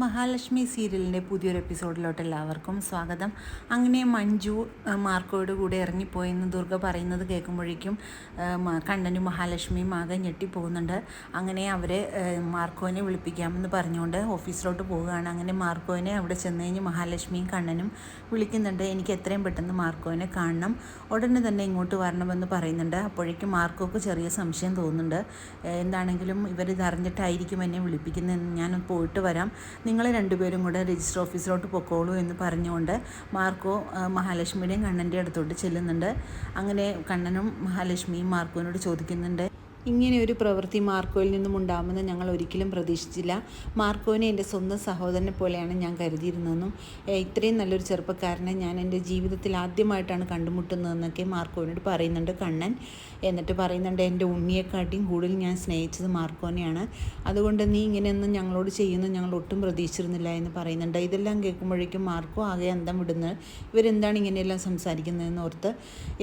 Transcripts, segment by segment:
മഹാലക്ഷ്മി സീരിയലിൻ്റെ പുതിയൊരു എപ്പിസോഡിലോട്ട് എല്ലാവർക്കും സ്വാഗതം. അങ്ങനെ മഞ്ജു മാർക്കോയുടെ കൂടെ ഇറങ്ങിപ്പോയെന്ന് ദുർഗ പറയുന്നത് കേൾക്കുമ്പോഴേക്കും കണ്ണനും മഹാലക്ഷ്മിയും ആകെ ഞെട്ടിപ്പോകുന്നുണ്ട്. അങ്ങനെ അവരെ മാർക്കോനെ വിളിപ്പിക്കാമെന്ന് പറഞ്ഞുകൊണ്ട് ഓഫീസിലോട്ട് പോവുകയാണ്. അങ്ങനെ മാർക്കോനെ അവിടെ ചെന്ന് കഴിഞ്ഞ് മഹാലക്ഷ്മിയും കണ്ണനും വിളിക്കുന്നുണ്ട്. എനിക്ക് എത്രയും പെട്ടെന്ന് മാർക്കോനെ കാണണം, ഉടനെ തന്നെ ഇങ്ങോട്ട് വരണമെന്ന് പറയുന്നുണ്ട്. അപ്പോഴേക്കും മാർക്കോക്ക് ചെറിയ സംശയം തോന്നുന്നുണ്ട്. എന്താണെങ്കിലും ഇവരിത് അറിഞ്ഞിട്ടായിരിക്കും എന്നെ വിളിപ്പിക്കുന്നതെന്ന്, ഞാൻ പോയിട്ട് വരാം, നിങ്ങൾ രണ്ടുപേരും കൂടെ രജിസ്റ്റർ ഓഫീസിലോട്ട് പൊക്കോളൂ എന്ന് പറഞ്ഞുകൊണ്ട് മാർക്കോ മഹാലക്ഷ്മിയുടെയും കണ്ണൻ്റെ അടുത്തോട്ട് ചെല്ലുന്നുണ്ട്. അങ്ങനെ കണ്ണനും മഹാലക്ഷ്മിയും മാർക്കോനോട് ചോദിക്കുന്നുണ്ട്, ഇങ്ങനെ ഒരു പ്രവൃത്തി മാർക്കോയിൽ നിന്നും ഉണ്ടാകുമെന്ന് ഞങ്ങൾ ഒരിക്കലും പ്രതീക്ഷിച്ചില്ല. മാർക്കോനെ എൻ്റെ സ്വന്തം സഹോദരനെ പോലെയാണ് ഞാൻ കരുതിയിരുന്നതെന്നും ഇത്രയും നല്ലൊരു ചെറുപ്പക്കാരനെ ഞാൻ എൻ്റെ ജീവിതത്തിൽ ആദ്യമായിട്ടാണ് കണ്ടുമുട്ടുന്നതെന്നൊക്കെ മാർക്കോനോട് പറയുന്നുണ്ട് കണ്ണൻ. എന്നിട്ട് പറയുന്നുണ്ട്, എൻ്റെ ഉണ്ണിയെക്കാട്ടിയും കൂടുതൽ ഞാൻ സ്നേഹിച്ചത് മാർക്കോനെയാണ്, അതുകൊണ്ട് നീ ഇങ്ങനെയൊന്നും ഞങ്ങളോട് ചെയ്യുന്നത് ഞങ്ങൾ ഒട്ടും പ്രതീക്ഷിച്ചിരുന്നില്ല എന്ന് പറയുന്നുണ്ട്. ഇതെല്ലാം കേൾക്കുമ്പോഴേക്കും മാർക്കോ ആകെ അന്തം വിടുന്നത്. ഇവരെന്താണ് ഇങ്ങനെയെല്ലാം സംസാരിക്കുന്നതെന്ന് ഓർത്ത്,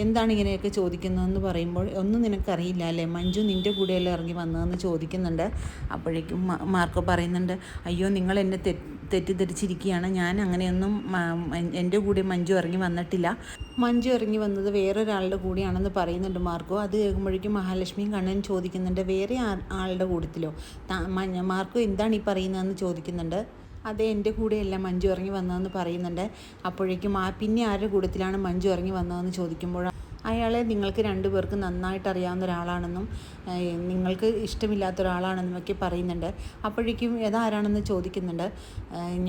എന്താണ് ഇങ്ങനെയൊക്കെ ചോദിക്കുന്നതെന്ന് പറയുമ്പോൾ, ഒന്നും നിനക്കറിയില്ല അല്ലേ, മഞ്ജു നിൻ്റെ കൂടെയല്ലേ ഇറങ്ങി വന്നതെന്ന് ചോദിക്കുന്നുണ്ട്. അപ്പോഴേക്കും മാർക്കോ പറയുന്നുണ്ട്, അയ്യോ നിങ്ങൾ എന്നെ തെറ്റിദ്ധരിച്ചിരിക്കുകയാണ്, ഞാൻ അങ്ങനെയൊന്നും എൻ്റെ കൂടെ മഞ്ജു ഇറങ്ങി വന്നിട്ടില്ല, മഞ്ജു ഇറങ്ങി വന്നത് വേറൊരാളുടെ കൂടെയാണെന്ന് പറയുന്നുണ്ട് മാർക്കോ. അത് കേൾക്കുമ്പോഴേക്കും മഹാലക്ഷ്മിയും കണ്ണനും ചോദിക്കുന്നുണ്ട്, വേറെ ആളുടെ കൂട്ടത്തിലോ? മാർക്കോ എന്താണ് ഈ പറയുന്നതെന്ന് ചോദിക്കുന്നുണ്ട്. അതെ, എൻ്റെ കൂടെയല്ല മഞ്ജു ഇറങ്ങി വന്നതെന്ന് പറയുന്നുണ്ട്. അപ്പോഴേക്കും പിന്നെ ആരുടെ കൂട്ടത്തിലാണ് മഞ്ജു ഇറങ്ങി വന്നതെന്ന് ചോദിക്കുമ്പോൾ, അയാളെ നിങ്ങൾക്ക് രണ്ടുപേർക്ക് നന്നായിട്ട് അറിയാവുന്ന ഒരാളാണെന്നും നിങ്ങൾക്ക് ഇഷ്ടമില്ലാത്ത ഒരാളാണെന്നും ഒക്കെ പറയുന്നുണ്ട്. അപ്പോഴേക്കും ഏതാരാണെന്ന് ചോദിക്കുന്നുണ്ട്.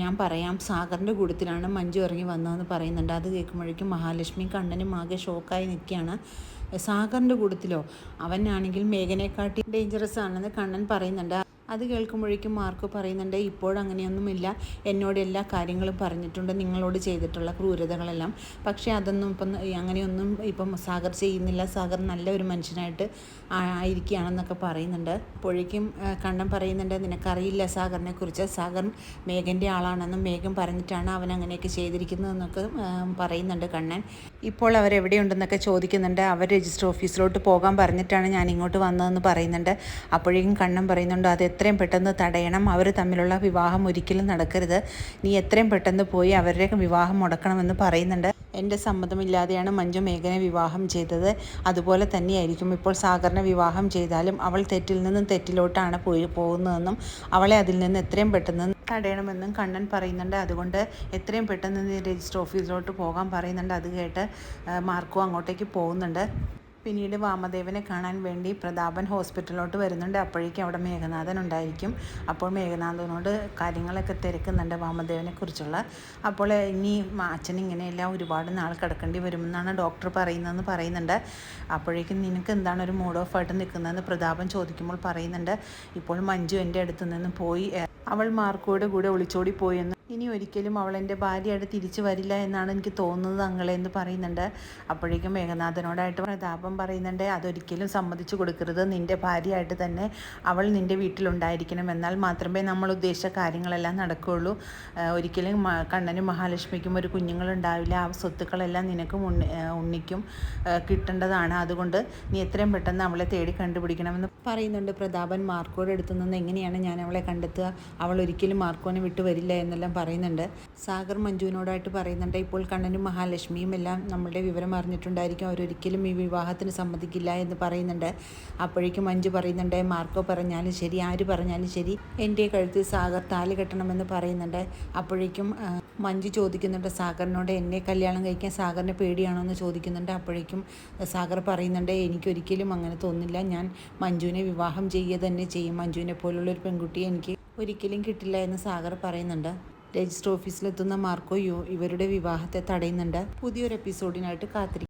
ഞാൻ പറയാം, സാഗറിൻ്റെ കൂട്ടത്തിലാണ് മഞ്ജു ഇറങ്ങി വന്നതെന്ന് പറയുന്നുണ്ട്. അത് കേൾക്കുമ്പോഴേക്കും മഹാലക്ഷ്മി കണ്ണനും ആകെ ഷോക്കായി നിൽക്കുകയാണ്. സാഗറിൻ്റെ കൂട്ടത്തിലോ? അവനാണെങ്കിൽ മേഘനെക്കാട്ടി ഡേഞ്ചറസ് ആണെന്ന് കണ്ണൻ പറയുന്നുണ്ട്. അത് കേൾക്കുമ്പോഴേക്കും മാർക്കോ പറയുന്നുണ്ട്, ഇപ്പോഴങ്ങനെയൊന്നുമില്ല, എന്നോട് എല്ലാ കാര്യങ്ങളും പറഞ്ഞിട്ടുണ്ട്, നിങ്ങളോട് ചെയ്തിട്ടുള്ള ക്രൂരതകളെല്ലാം. പക്ഷേ അതൊന്നും അങ്ങനെയൊന്നും ഇപ്പം സാഗർ ചെയ്യുന്നില്ല, സാഗർ നല്ല ഒരു മനുഷ്യനായിട്ട് ആയിരിക്കുകയാണെന്നൊക്കെ പറയുന്നുണ്ട്. അപ്പോഴേക്കും കണ്ണൻ പറയുന്നുണ്ട്, നിനക്കറിയില്ല സാഗറിനെ കുറിച്ച്, സാഗർ മേഘൻ്റെ ആളാണെന്നും മേഘം പറഞ്ഞിട്ടാണ് അവൻ അങ്ങനെയൊക്കെ ചെയ്തിരിക്കുന്നതെന്നൊക്കെ പറയുന്നുണ്ട് കണ്ണൻ. ഇപ്പോൾ അവരെവിടെയുണ്ടെന്നൊക്കെ ചോദിക്കുന്നുണ്ട്. അവർ രജിസ്റ്റർ ഓഫീസിലോട്ട് പോകാൻ പറഞ്ഞിട്ടാണ് ഞാൻ ഇങ്ങോട്ട് വന്നതെന്ന് പറയുന്നുണ്ട്. അപ്പോഴേക്കും കണ്ണൻ പറയുന്നുണ്ട്, അത് എത്രയും പെട്ടെന്ന് തടയണം, അവർ തമ്മിലുള്ള വിവാഹം ഒരിക്കലും നടക്കരുത്, നീ എത്രയും പെട്ടെന്ന് പോയി അവരുടെ വിവാഹം മുടക്കണമെന്ന് പറയുന്നുണ്ട്. എൻ്റെ സമ്മതമില്ലാതെയാണ് മഞ്ജു മേഘനെ വിവാഹം ചെയ്തത്, അതുപോലെ തന്നെയായിരിക്കും ഇപ്പോൾ സാഗറിനെ വിവാഹം ചെയ്താലും അവൾ തെറ്റിൽ നിന്നും തെറ്റിലോട്ടാണ് പോകുന്നതെന്നും അവളെ അതിൽ നിന്ന് എത്രയും പെട്ടെന്ന് തടയണമെന്നും കണ്ണൻ പറയുന്നുണ്ട്. അതുകൊണ്ട് എത്രയും പെട്ടെന്ന് നീ രജിസ്റ്റർ ഓഫീസിലോട്ട് പോകാൻ പറയുന്നുണ്ട്. അത് കേട്ട് മാർക്കോ അങ്ങോട്ടേക്ക് പോകുന്നുണ്ട്. പിന്നീട് വാമദേവനെ കാണാൻ വേണ്ടി പ്രതാപൻ ഹോസ്പിറ്റലിലോട്ട് വരുന്നുണ്ട്. അപ്പോഴേക്കും അവിടെ മേഘനാഥൻ ഉണ്ടായിരിക്കും. അപ്പോൾ മേഘനാഥനോട് കാര്യങ്ങളൊക്കെ തിരക്കുന്നുണ്ട് വാമദേവനെ കുറിച്ചുള്ള. അപ്പോൾ ഇനി അച്ഛൻ ഇങ്ങനെയെല്ലാം ഒരുപാട് നാൾ കിടക്കേണ്ടി വരുമെന്നാണ് ഡോക്ടർ പറയുന്നതെന്ന് പറയുന്നുണ്ട്. അപ്പോഴേക്കും നിനക്ക് എന്താണ് ഒരു മൂഡ് ഓഫ് ആയിട്ട് നിൽക്കുന്നതെന്ന് പ്രതാപൻ ചോദിക്കുമ്പോൾ പറയുന്നുണ്ട്, ഇപ്പോൾ മഞ്ജു എൻ്റെ അടുത്ത് നിന്ന് പോയി, അവൾ മാർക്കോയുടെ കൂടെ ഒളിച്ചോടി പോയെന്ന്, ഇനി ഒരിക്കലും അവൾ എൻ്റെ ഭാര്യയായിട്ട് തിരിച്ചു വരില്ല എന്നാണ് എനിക്ക് തോന്നുന്നത് അങ്ങളെ എന്ന് പറയുന്നുണ്ട്. അപ്പോഴേക്കും മേഘനാഥനോടായിട്ട് പ്രതാപം പറയുന്നുണ്ട്, അതൊരിക്കലും സമ്മതിച്ചു കൊടുക്കരുത്, നിൻ്റെ ഭാര്യയായിട്ട് തന്നെ അവൾ നിൻ്റെ വീട്ടിലുണ്ടായിരിക്കണം, എന്നാൽ മാത്രമേ നമ്മൾ ഉദ്ദേശിച്ച കാര്യങ്ങളെല്ലാം നടക്കുകയുള്ളൂ. ഒരിക്കലും കണ്ണനും മഹാലക്ഷ്മിക്കും ഒരു കുഞ്ഞുങ്ങളുണ്ടാവില്ല, ആ സ്വത്തുക്കളെല്ലാം നിനക്കും ഉണ്ണിക്കും കിട്ടേണ്ടതാണ്, അതുകൊണ്ട് നീ എത്രയും പെട്ടെന്ന് അവളെ തേടി കണ്ടുപിടിക്കണമെന്ന് പറയുന്നുണ്ട് പ്രതാപൻ. മാർക്കോയുടെ അടുത്ത് നിന്ന് എങ്ങനെയാണ് ഞാൻ അവളെ കണ്ടെത്തുക, അവൾ ഒരിക്കലും മാർക്കോനെ വിട്ടു വരില്ല എന്നെല്ലാം പറയുന്നുണ്ട്. സാഗർ മഞ്ജുവിനോടായിട്ട് പറയുന്നുണ്ട്, ഇപ്പോൾ കണ്ണനും മഹാലക്ഷ്മിയും എല്ലാം നമ്മളുടെ വിവരം അറിഞ്ഞിട്ടുണ്ടായിരിക്കും, അവരൊരിക്കലും ഈ വിവാഹത്തിന് സമ്മതിക്കില്ല എന്ന് പറയുന്നുണ്ട്. അപ്പോഴേക്കും മഞ്ജു പറയുന്നുണ്ട്, മാർക്കോ പറഞ്ഞാലും ശരി, ആര് പറഞ്ഞാലും ശരി, എൻ്റെ കഴുത്തിൽ സാഗർ താലി കെട്ടണമെന്ന് പറയുന്നുണ്ട്. അപ്പോഴേക്കും മഞ്ജു ചോദിക്കുന്നുണ്ട് സാഗറിനോട്, എന്നെ കല്യാണം കഴിക്കാൻ സാഗറിന് പേടിയാണോ എന്ന് ചോദിക്കുന്നുണ്ട്. അപ്പോഴേക്കും സാഗർ പറയുന്നുണ്ട്, എനിക്കൊരിക്കലും അങ്ങനെ തോന്നില്ല, ഞാൻ മഞ്ജുവിനെ വിവാഹം ചെയ്യുക തന്നെ ചെയ്യും, മഞ്ജുവിനെ പോലുള്ളൊരു പെൺകുട്ടിയെ എനിക്ക് ഒരിക്കലും കിട്ടില്ല എന്ന് സാഗർ പറയുന്നുണ്ട്. രജിസ്റ്റർ ഓഫീസിലെത്തുന്ന മാർക്കോ ഇവരുടെ വിവാഹത്തെ തടയുന്നുണ്ട്. പുതിയൊരു എപ്പിസോഡിനായിട്ട് കാത്തിരിക്കും.